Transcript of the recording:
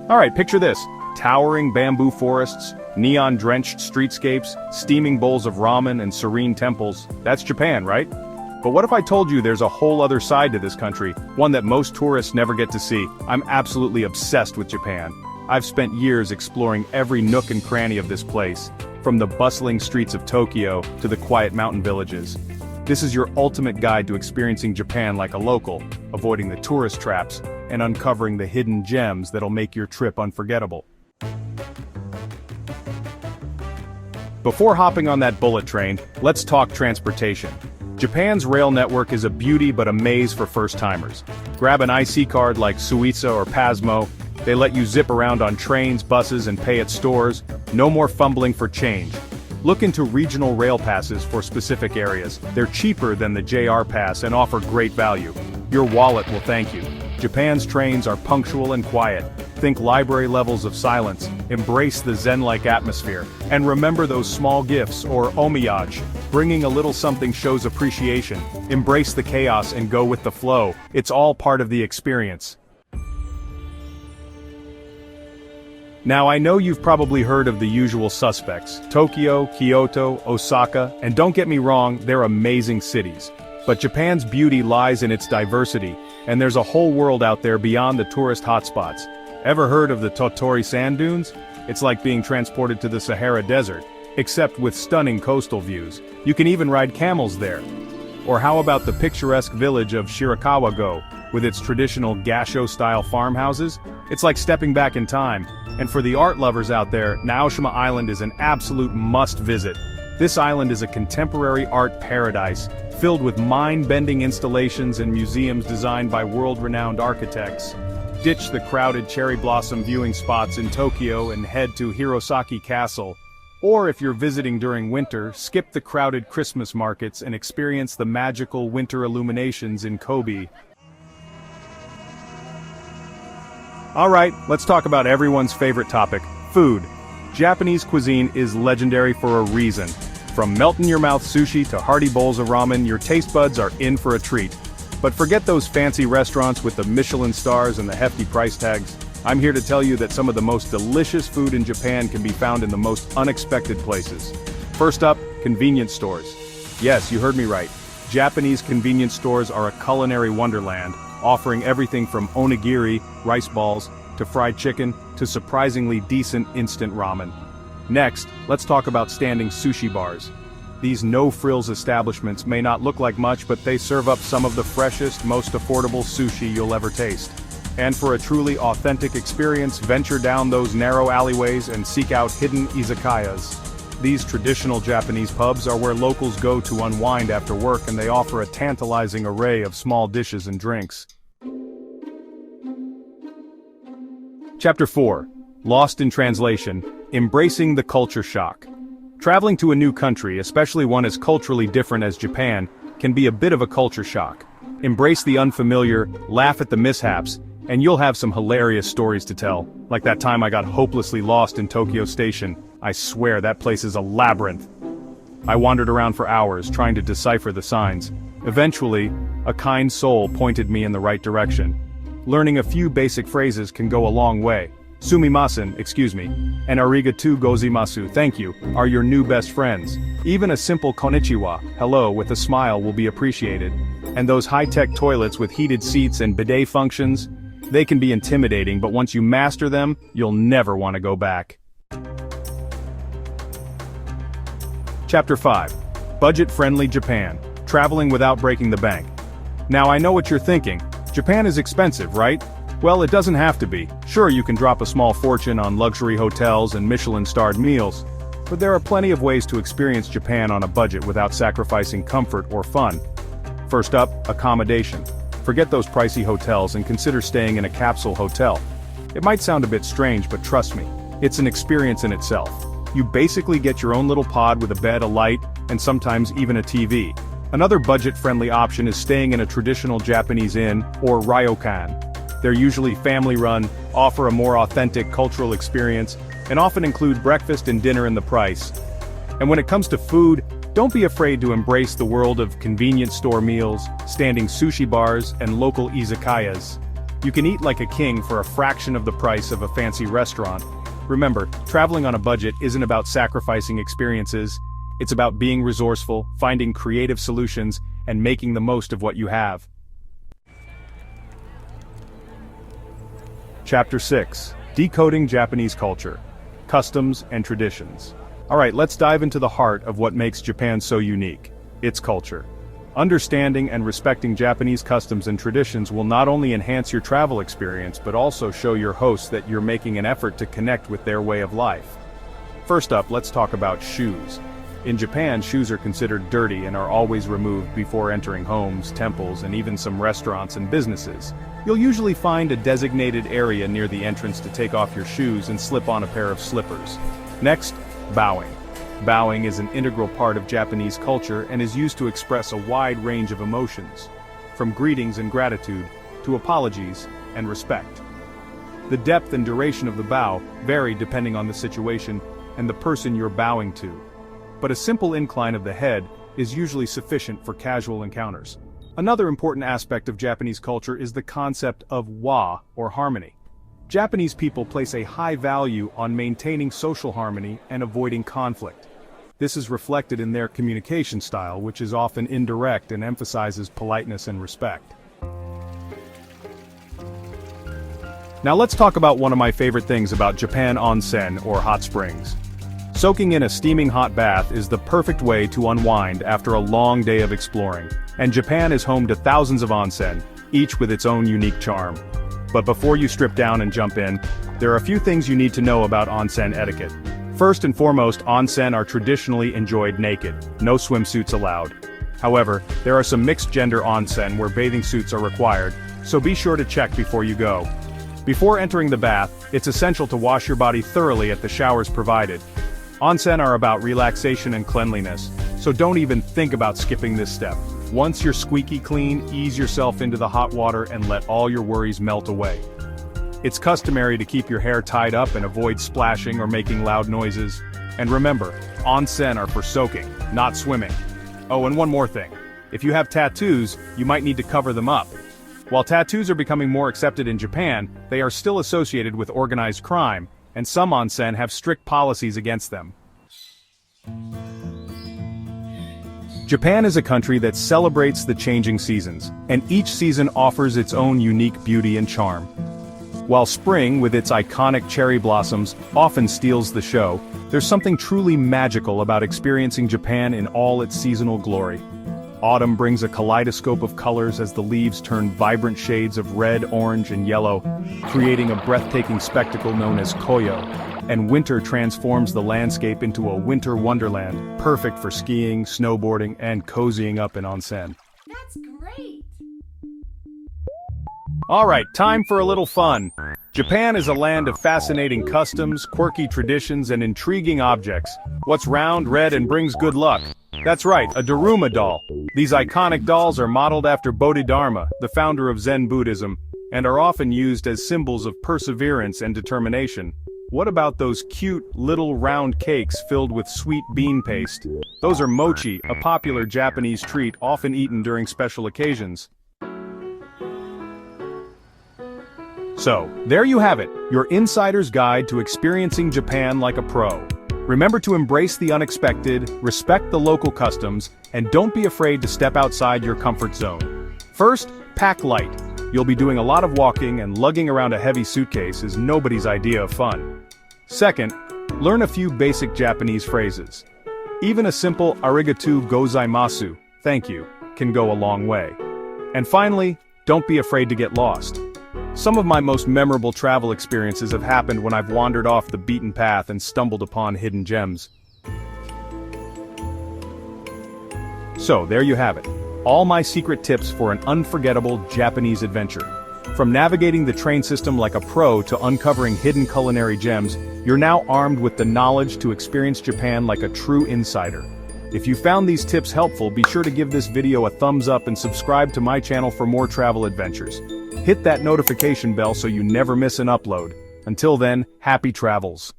Alright, picture this. Towering bamboo forests, neon-drenched streetscapes, steaming bowls of ramen and serene temples. That's Japan, right? But what if I told you there's a whole other side to this country, one that most tourists never get to see? I'm absolutely obsessed with Japan. I've spent years exploring every nook and cranny of this place, from the bustling streets of Tokyo to the quiet mountain villages. This is your ultimate guide to experiencing Japan like a local, avoiding the tourist traps, and uncovering the hidden gems that'll make your trip unforgettable. Before hopping on that bullet train, let's talk transportation. Japan's rail network is a beauty but a maze for first-timers. Grab an IC card like Suica or Pasmo. They let you zip around on trains, buses, and pay at stores. No more fumbling for change. Look into regional rail passes for specific areas. They're cheaper than the JR pass and offer great value. Your wallet will thank you. Japan's trains are punctual and quiet. Think library levels of silence. Embrace the zen-like atmosphere. And remember those small gifts, or omiyage. Bringing a little something shows appreciation. Embrace the chaos and go with the flow. It's all part of the experience. Now I know you've probably heard of the usual suspects. Tokyo, Kyoto, Osaka, and don't get me wrong, they're amazing cities. But Japan's beauty lies in its diversity, and there's a whole world out there beyond the tourist hotspots. Ever heard of the Tottori sand dunes? It's like being transported to the Sahara Desert, except with stunning coastal views. You can even ride camels there. Or how about the picturesque village of Shirakawa-go, with its traditional gasho-style farmhouses? It's like stepping back in time. And for the art lovers out there, Naoshima Island is an absolute must-visit. This island is a contemporary art paradise, filled with mind-bending installations and museums designed by world-renowned architects. Ditch the crowded cherry blossom viewing spots in Tokyo and head to Hirosaki Castle. Or if you're visiting during winter, skip the crowded Christmas markets and experience the magical winter illuminations in Kobe. Alright, let's talk about everyone's favorite topic, food. Japanese cuisine is legendary for a reason. From melt-in-your-mouth sushi to hearty bowls of ramen, your taste buds are in for a treat. But forget those fancy restaurants with the Michelin stars and the hefty price tags. I'm here to tell you that some of the most delicious food in Japan can be found in the most unexpected places. First up, convenience stores. Yes, you heard me right. Japanese convenience stores are a culinary wonderland, offering everything from onigiri, rice balls, to fried chicken, to surprisingly decent instant ramen. Next, let's talk about standing sushi bars. These no-frills establishments may not look like much, but they serve up some of the freshest, most affordable sushi you'll ever taste. And for a truly authentic experience, venture down those narrow alleyways and seek out hidden izakayas. These traditional Japanese pubs are where locals go to unwind after work, and they offer a tantalizing array of small dishes and drinks. Chapter 4. Lost in Translation, Embracing the Culture Shock. Traveling to a new country, especially one as culturally different as Japan, can be a bit of a culture shock. Embrace the unfamiliar, laugh at the mishaps, and you'll have some hilarious stories to tell, like that time I got hopelessly lost in Tokyo Station. I swear that place is a labyrinth. I wandered around for hours trying to decipher the signs. Eventually, a kind soul pointed me in the right direction. Learning a few basic phrases can go a long way. Sumimasen, excuse me, and arigatou gozaimasu, thank you, are your new best friends. Even a simple konnichiwa, hello, with a smile will be appreciated. And those high-tech toilets with heated seats and bidet functions, they can be intimidating, but once you master them, you'll never want to go back. Chapter 5. Budget-friendly Japan, traveling without breaking the bank. Now I know what you're thinking. Japan is expensive, right? Well, it doesn't have to be. Sure, you can drop a small fortune on luxury hotels and Michelin-starred meals, but there are plenty of ways to experience Japan on a budget without sacrificing comfort or fun. First up, accommodation. Forget those pricey hotels and consider staying in a capsule hotel. It might sound a bit strange, but trust me, it's an experience in itself. You basically get your own little pod with a bed, a light, and sometimes even a TV. Another budget-friendly option is staying in a traditional Japanese inn, or ryokan. They're usually family-run, offer a more authentic cultural experience, and often include breakfast and dinner in the price. And when it comes to food, don't be afraid to embrace the world of convenience store meals, standing sushi bars, and local izakayas. You can eat like a king for a fraction of the price of a fancy restaurant. Remember, traveling on a budget isn't about sacrificing experiences. It's about being resourceful, finding creative solutions, and making the most of what you have. Chapter 6. Decoding Japanese Culture, Customs and Traditions. Alright, let's dive into the heart of what makes Japan so unique: its culture. Understanding and respecting Japanese customs and traditions will not only enhance your travel experience but also show your hosts that you're making an effort to connect with their way of life. First up, let's talk about shoes. In Japan, shoes are considered dirty and are always removed before entering homes, temples, and even some restaurants and businesses. You'll usually find a designated area near the entrance to take off your shoes and slip on a pair of slippers. Next, bowing. Bowing is an integral part of Japanese culture and is used to express a wide range of emotions, from greetings and gratitude to apologies and respect. The depth and duration of the bow vary depending on the situation and the person you're bowing to, but a simple incline of the head is usually sufficient for casual encounters. Another important aspect of Japanese culture is the concept of wa, or harmony. Japanese people place a high value on maintaining social harmony and avoiding conflict. This is reflected in their communication style, which is often indirect and emphasizes politeness and respect. Now let's talk about one of my favorite things about Japan: onsen, or hot springs. Soaking in a steaming hot bath is the perfect way to unwind after a long day of exploring, and Japan is home to thousands of onsen, each with its own unique charm. But before you strip down and jump in, there are a few things you need to know about onsen etiquette. First and foremost, onsen are traditionally enjoyed naked, no swimsuits allowed. However, there are some mixed-gender onsen where bathing suits are required, so be sure to check before you go. Before entering the bath, it's essential to wash your body thoroughly at the showers provided. Onsen are about relaxation and cleanliness, so don't even think about skipping this step. Once you're squeaky clean, ease yourself into the hot water and let all your worries melt away. It's customary to keep your hair tied up and avoid splashing or making loud noises. And remember, onsen are for soaking, not swimming. Oh, and one more thing. If you have tattoos, you might need to cover them up. While tattoos are becoming more accepted in Japan, they are still associated with organized crime, and some onsen have strict policies against them. Japan is a country that celebrates the changing seasons, and each season offers its own unique beauty and charm. While spring, with its iconic cherry blossoms, often steals the show, there's something truly magical about experiencing Japan in all its seasonal glory. Autumn brings a kaleidoscope of colors as the leaves turn vibrant shades of red, orange, and yellow, creating a breathtaking spectacle known as koyo. And winter transforms the landscape into a winter wonderland, perfect for skiing, snowboarding, and cozying up in onsen. That's great! Alright, time for a little fun. Japan is a land of fascinating customs, quirky traditions, and intriguing objects. What's round, red, and brings good luck? That's right, a Daruma doll. These iconic dolls are modeled after Bodhidharma, the founder of Zen Buddhism, and are often used as symbols of perseverance and determination. What about those cute, little round cakes filled with sweet bean paste? Those are mochi, a popular Japanese treat often eaten during special occasions. So, there you have it, your insider's guide to experiencing Japan like a pro. Remember to embrace the unexpected, respect the local customs, and don't be afraid to step outside your comfort zone. First, pack light. You'll be doing a lot of walking, and lugging around a heavy suitcase is nobody's idea of fun. Second, learn a few basic Japanese phrases. Even a simple arigatou gozaimasu, thank you, can go a long way. And finally, don't be afraid to get lost. Some of my most memorable travel experiences have happened when I've wandered off the beaten path and stumbled upon hidden gems. So, there you have it. All my secret tips for an unforgettable Japanese adventure. From navigating the train system like a pro to uncovering hidden culinary gems, you're now armed with the knowledge to experience Japan like a true insider. If you found these tips helpful, be sure to give this video a thumbs up and subscribe to my channel for more travel adventures. Hit that notification bell so you never miss an upload. Until then, happy travels.